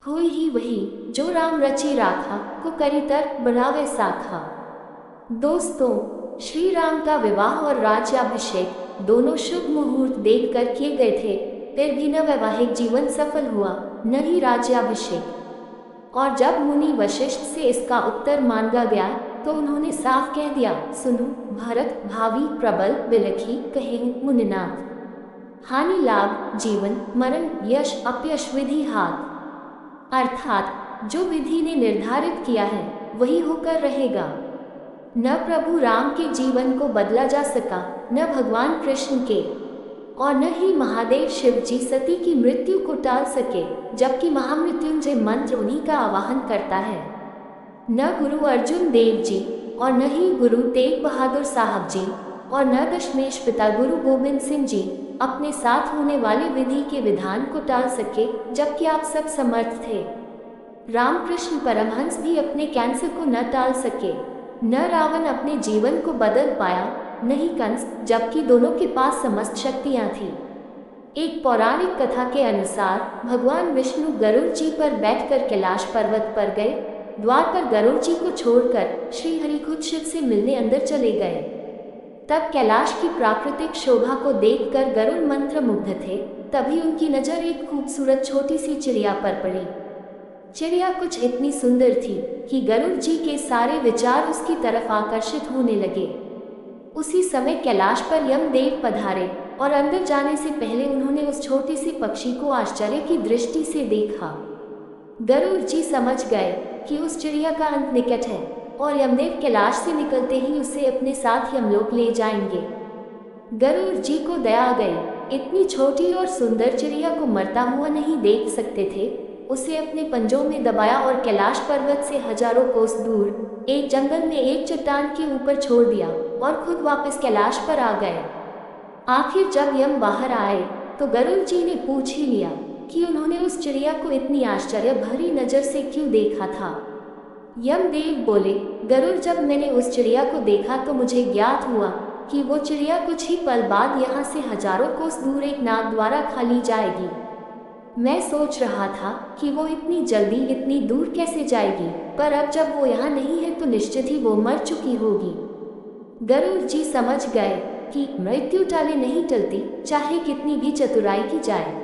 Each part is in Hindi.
हुई ही वही जो राम रची राखा, को करी तर्क बनावे साखा। दोस्तों, श्री राम का विवाह और राज्याभिषेक दोनों शुभ मुहूर्त देखकर किए गए थे, फिर भी न वैवाहिक जीवन सफल हुआ, न ही राज्याभिषेक। और जब मुनि वशिष्ठ से इसका उत्तर मांगा गया तो उन्होंने साफ कह दिया, सुनो भरत, भावी प्रबल बिलखी कहे मुनिनाथ। हानि लाभ जीवन मरण यश अपयश विधि हाथ। अर्थात जो विधि ने निर्धारित किया है वही होकर रहेगा। न प्रभु राम के जीवन को बदला जा सका, न भगवान कृष्ण के, और न ही महादेव शिव जी सती की मृत्यु को टाल सके, जबकि महामृत्युंजय मंत्र उन्हीं का आवाहन करता है। न गुरु अर्जुन देव जी और न ही गुरु तेग बहादुर साहब जी और न दशमेश पिता गुरु गोविंद सिंह जी अपने साथ होने वाले विधि के विधान को टाल सके, जबकि आप सब समर्थ थे। रामकृष्ण परमहंस भी अपने कैंसर को न टाल सके, न रावण अपने जीवन को बदल पाया, न ही कंस, जबकि दोनों के पास समस्त शक्तियां थी। एक पौराणिक कथा के अनुसार भगवान विष्णु गरुड़ जी पर बैठकर कैलाश पर्वत पर गए। द्वार पर गरुड़ जी को छोड़कर श्री हरि खुद शिव से मिलने अंदर चले गए। तब कैलाश की प्राकृतिक शोभा को देखकर गरुड़ मंत्रमुग्ध थे। तभी उनकी नजर एक खूबसूरत छोटी सी चिड़िया पर पड़ी। चिड़िया कुछ इतनी सुंदर थी कि गरुड़ जी के सारे विचार उसकी तरफ आकर्षित होने लगे। उसी समय कैलाश पर यमदेव पधारे और अंदर जाने से पहले उन्होंने उस छोटे से पक्षी को आश्चर्य की दृष्टि से देखा। गरुड़ जी समझ गए कि उस चिड़िया का अंत निकट है और यमदेव कैलाश से निकलते ही उसे अपने साथ यमलोक ले जाएंगे। गरुड़ जी को दया आ गई। इतनी छोटी और सुंदर चिड़िया को मरता हुआ नहीं देख सकते थे। उसे अपने पंजों में दबाया और कैलाश पर्वत से हजारों कोस दूर एक जंगल में एक चट्टान के ऊपर छोड़ दिया और खुद वापस कैलाश पर आ गए। आखिर जब यम बाहर आए तो गरुड़ जी ने पूछ ही लिया कि उन्होंने उस चिड़िया को इतनी आश्चर्य भरी नजर से क्यों देखा था। यमदेव बोले, गरुड़, जब मैंने उस चिड़िया को देखा तो मुझे ज्ञात हुआ कि वो चिड़िया कुछ ही पल बाद यहाँ से हजारों कोस दूर एक नाग द्वारा खा ली जाएगी। मैं सोच रहा था कि वो इतनी जल्दी इतनी दूर कैसे जाएगी, पर अब जब वो यहाँ नहीं है तो निश्चित ही वो मर चुकी होगी। गरुड़ जी समझ गए कि मृत्यु टाले नहीं टलती, चाहे कितनी भी चतुराई की जाए।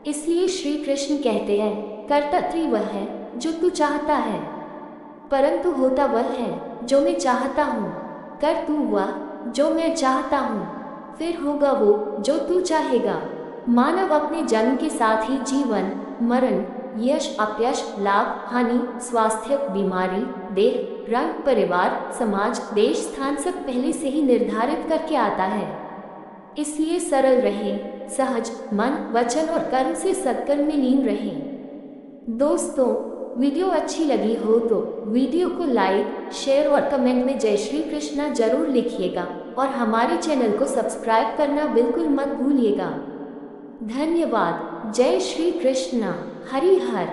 इसलिए श्री कृष्ण कहते हैं, कर्तत्री वह है जो तू चाहता है, परंतु होता वह है जो मैं चाहता हूँ। कर तू वह जो मैं चाहता हूँ, फिर होगा वो जो तू चाहेगा। मानव अपने जन्म के साथ ही जीवन मरण यश अपयश लाभ हानि स्वास्थ्य बीमारी देह रंग परिवार समाज देश स्थान सब पहले से ही निर्धारित करके आता है। इसलिए सरल रहें, सहज मन वचन और कर्म से सत्कर्म में लीन रहें। दोस्तों, वीडियो अच्छी लगी हो तो वीडियो को लाइक शेयर और कमेंट में जय श्री कृष्णा जरूर लिखिएगा और हमारे चैनल को सब्सक्राइब करना बिल्कुल मत भूलिएगा। धन्यवाद। जय श्री कृष्णा। हरि हर।